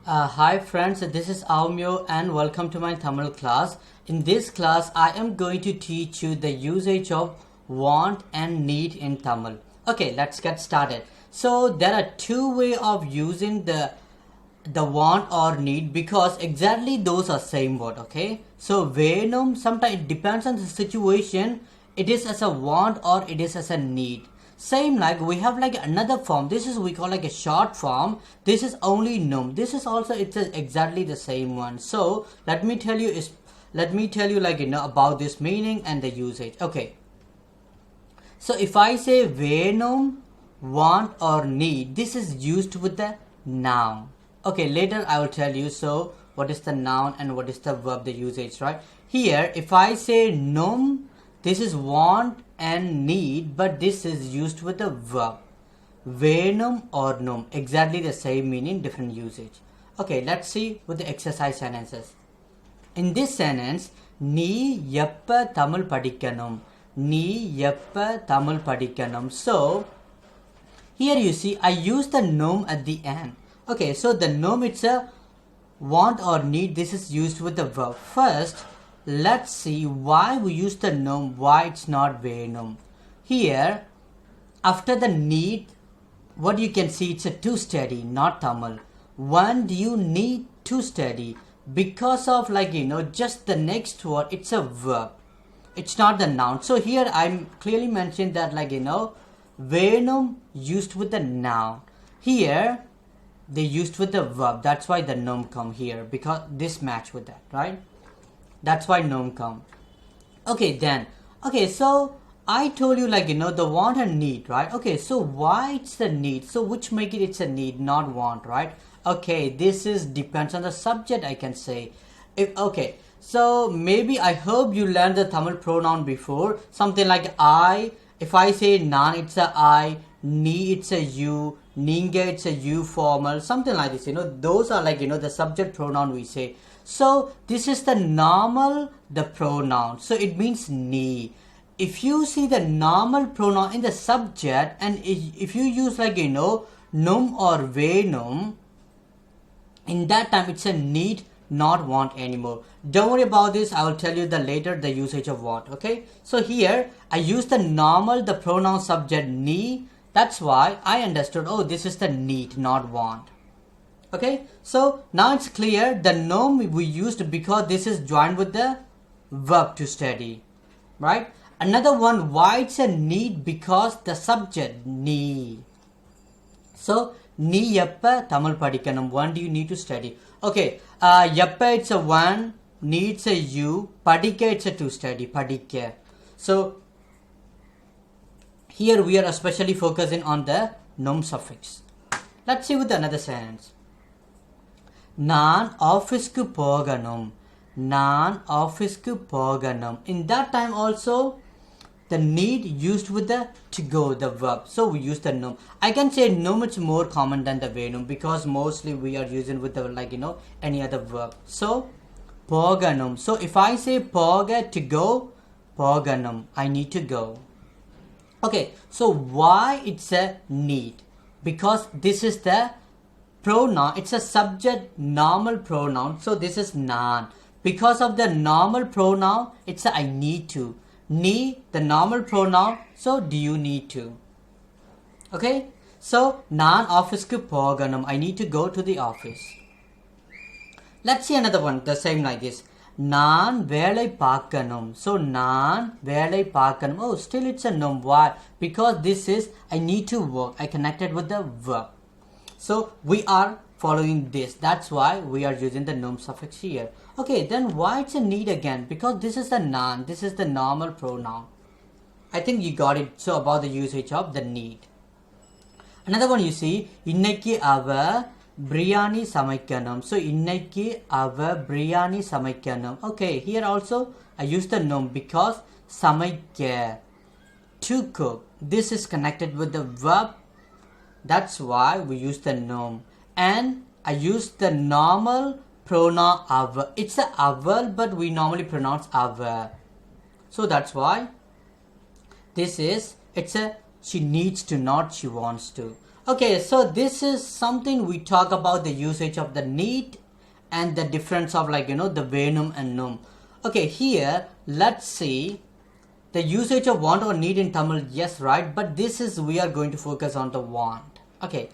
Hi friends, this is Aung Myo and welcome to my Tamil class. In this class, I am going to teach you the usage of want and need in Tamil. Okay, let's get started. So there are two ways of using the want or need because exactly those are same word. Okay, so venum sometimes it depends on the situation. It is as a want or it is as a need. Same like we have like another form. This is we call like a short form. This is only num. This is also exactly the same one. So let me tell you like about this meaning and the usage. Okay. So if I say venum, want or need, this is used with the noun. Okay, later I will tell you so what is the noun and what is the verb, the usage, right? Here if I say num, this is want and need, but this is used with the verb. Venum or num, exactly the same meaning, different usage. Okay, let's see with the exercise sentences. In this sentence, நீ எப்ப தமிழ் படிக்கணும்? நீ எப்ப தமிழ் படிக்கணும்? So here you see I use the num at the end. Okay, so the num it's a want or need. This is used with the verb. First, let's see why we use the num, why it's not venum. Here, after the need, what you can see, it's a to study, not Tamil. When do you need to study? Because of just the next word, it's a verb. It's not the noun. So here I'm clearly mentioned that venum used with the noun. Here, they used with the verb. That's why the num come here, because this match with that, right? That's why num come. Okay, then. Okay, so I told you the want and need, right? Okay, so why it's the need? So which make it's a need, not want, right? Okay, this is depends on the subject, I can say. Okay, so maybe I hope you learned the Tamil pronoun before. Something like I. If I say nan, it's a I. Ni, it's a you. Ninga, it's a you formal. Something like this. Those are the subject pronoun we say. So this is the normal, the pronoun. So it means ni. If you see the normal pronoun in the subject, and if you use num or venum, in that time it's a need, not want anymore. Don't worry about this. I will tell you the usage of want. Okay. So here I use the normal, the pronoun subject ni. That's why I understood. Oh, this is the need, not want. Okay, so now it's clear the num we used because this is joined with the verb to study, right? Another one, why it's a need, because the subject ni. So நீ எப்ப தமிழ் படிக்கணும்? When do you need to study? Okay, எப்ப it's a one, needs a you, படிக்க it's a to study, படிக்க. So here we are especially focusing on the num suffix. Let's see with another sentence. நான் ஆஃபீஸ்க்கு போகணும். நான் ஆஃபீஸ்க்கு போகணும். In that time also the need used with the to go, the verb. So we use the num. I can say num it's more common than the venum because mostly we are using with the any other verb. So போகணும். So if I say போக to go, போகணும், I need to go. Okay, so why it's a need? Because this is the pronoun, it's a subject normal pronoun, so this is nan. Because of the normal pronoun, it's a I need to. Need, the normal pronoun, so do you need to? Okay, so nan office ku poganum, I need to go to the office. Let's see another one, the same like this. நான் வேலை பார்க்கணும். So நான் வேலை பார்க்கணும். Oh, still it's a num. Why? Because this is I need to work. I connected with the verb. So we are following this. That's why we are using the num suffix here. Okay, then why it's a need again? Because this is the noun. This is the normal pronoun. I think you got it. So about the usage of the need. Another one you see, இன்னைக்கு அவ biryani சமைக்கணும். So இன்னைக்கு அவ biryani சமைக்கணும். Okay, here also I use the num because சமைக்க, to cook. This is connected with the verb. That's why we use the num. And I use the normal pronoun ava. It's a aval, but we normally pronounce ava. So that's why this is, it's a she needs to, not she wants to. Okay, so this is something we talk about the usage of the need and the difference of the venum and num. Okay, here let's see the usage of want or need in Tamil. Yes, right, but this is we are going to focus on the want. Okay,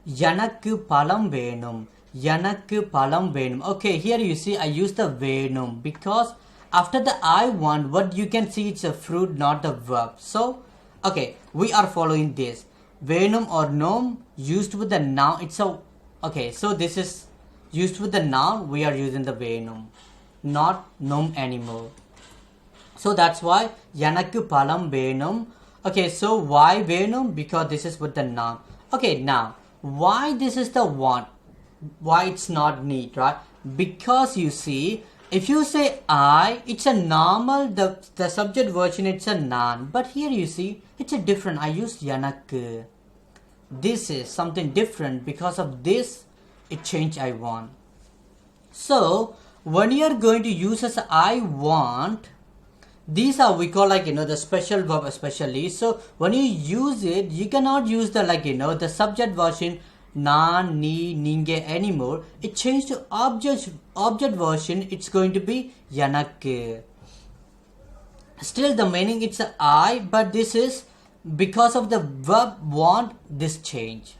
Yanakku palam venum. Yanakku palam venum. Okay, here you see I use the venum because after the I want, what you can see it's a fruit, not the verb. So, okay, we are following this. Venum or nom used with the noun. It's a okay. So this is used with the noun. We are using the venum, not nom anymore. So that's why Yanakku palam venum. Okay, so why venum? Because this is with the noun. Okay, now why this is the want? Why it's not need, right? Because you see, if you say I, it's a normal, the subject version, it's a noun. But here you see, it's a different. I use Yanakku. This is something different. Because of this, it changed I want. So, when you are going to use as I want, these are we call the special verb especially. So, when you use it, you cannot use the the subject version nan, ni, ninge anymore. It changed to object version. It's going to be yanakku. Still the meaning it's a I, but this is because of the verb want, this change.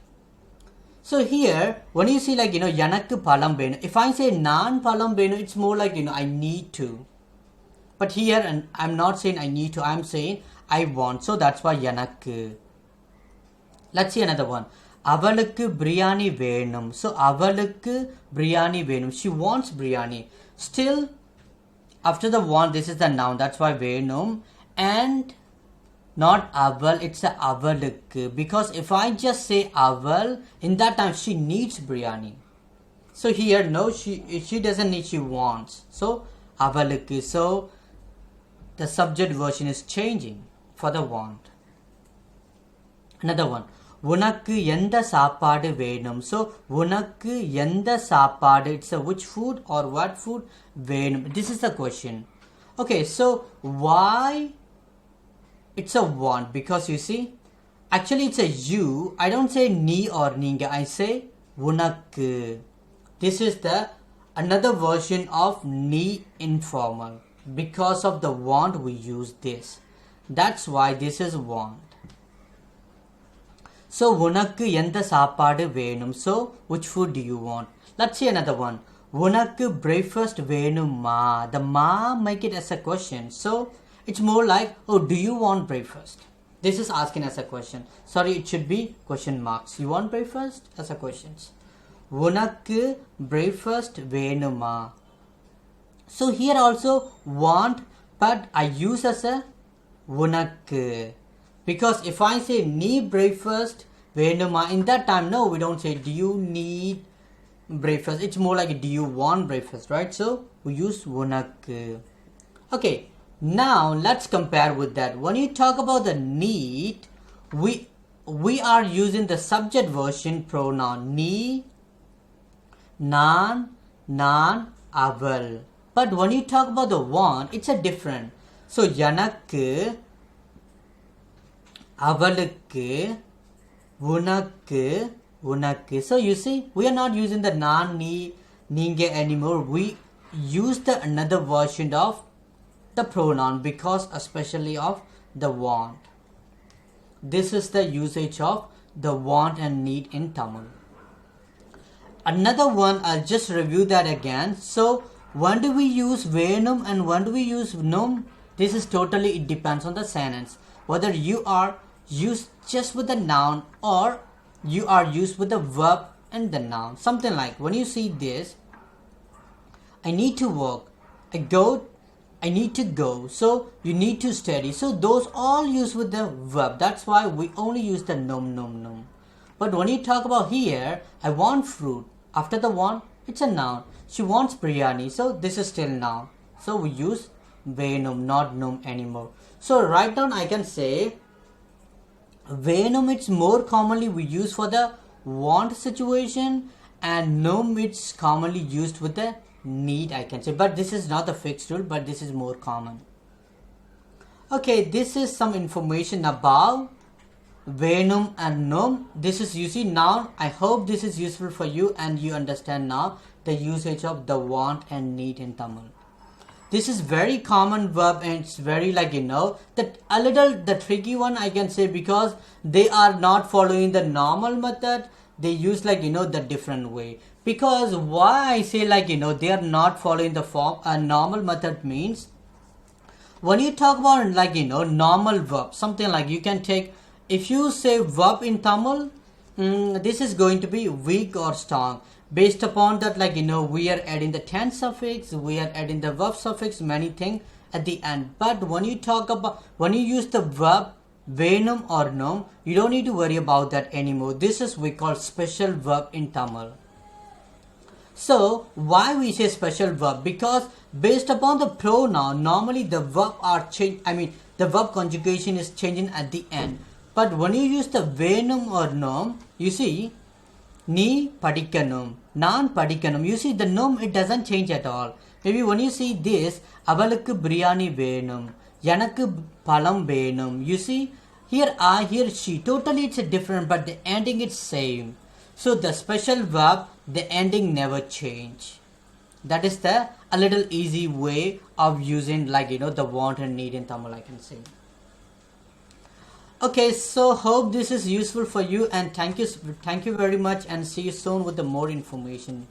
So here when you see yanakku palam venu, if I say nan palam venu, it's more I need to. But here and I'm not saying I need to, I'm saying I want. So that's why yanakku. Let's see another one. Avalukku biryani venum. So avalukku biryani venum. She wants biryani. Still after the want, this is the noun. That's why venum. And not aval, it's a avalukku. Because if I just say aval, in that time she needs biryani. So here no, she doesn't need, she wants. So avalukku. So the subject version is changing for the want. Another one. Unakku yenda saapadu venum. So unakku yenda saapadu, it's a which food or what food? Venum. This is the question. Okay, so why it's a want? Because you see, actually it's a you. I don't say ni or ninga. I say unakku. This is the another version of ni informal. Because of the want we use this. That's why this is want. So unakku yenda saapadu venum. So which food do you want? Let's see another one. Unakku breakfast venum ma. The ma make it as a question. So it's more like, oh, do you want breakfast? This is asking as a question. Sorry, it should be question marks. You want breakfast? As a question. Unakku breakfast venum ma. So here also want, but I use as a unakku. Because if I say need breakfast venuma, in that time no, we don't say do you need breakfast. It's more like do you want breakfast, right? So we use unakku. Okay, now let's compare with that. When you talk about the need, we are using the subject version pronoun ni, nan, aval. But when you talk about the want, it's a different. So yanakku, avalukku, unakku. So you see, we are not using the nan, ni, ninge anymore. We use the another version of the pronoun because especially of the want. This is the usage of the want and need in Tamil. Another one, I'll just review that again. So when do we use venum and when do we use num? This is totally, it depends on the sentence. Whether you are used just with the noun or you are used with the verb and the noun. Something like when you see this, I need to work, I need to go, so you need to study. So those all used with the verb. That's why we only use the num. But when you talk about here, I want fruit. After the want, it's a noun. She wants biryani, so this is still noun. So we use venum, not num anymore. So right down I can say venum, it's more commonly we use for the want situation, and num it's commonly used with the need, I can say. But this is not a fixed rule, but this is more common. Okay, this is some information about venum and num. This is, you see, now I hope this is useful for you and you understand now the usage of the want and need in Tamil. This is very common verb and it's very that a little the tricky one I can say, because they are not following the normal method. They use the different way. Because why I say they are not following the form a normal method means, when you talk about normal verb, something like you can take, if you say verb in Tamil, this is going to be weak or strong. Based upon that, we are adding the tense suffix, we are adding the verb suffix, many things at the end. But when you use the verb venum or num, you don't need to worry about that anymore. This is we call special verb in Tamil. So why we say special verb? Because based upon the pronoun, normally the verb are changed. The verb conjugation is changing at the end. But when you use the venum or num, you see, நீ படிக்கணும், நான் படிக்கணும். You see the num, it doesn't change at all. Maybe when you see this, அவளுக்கு பிரியாணி வேணும், எனக்கு பழம் வேணும். You see, here I, here she. Totally it's different, but the ending is same. So the special verb, the ending never change. That is a little easy way of using the want and need in Tamil, I can say. Okay, so hope this is useful for you and thank you very much and see you soon with the more information.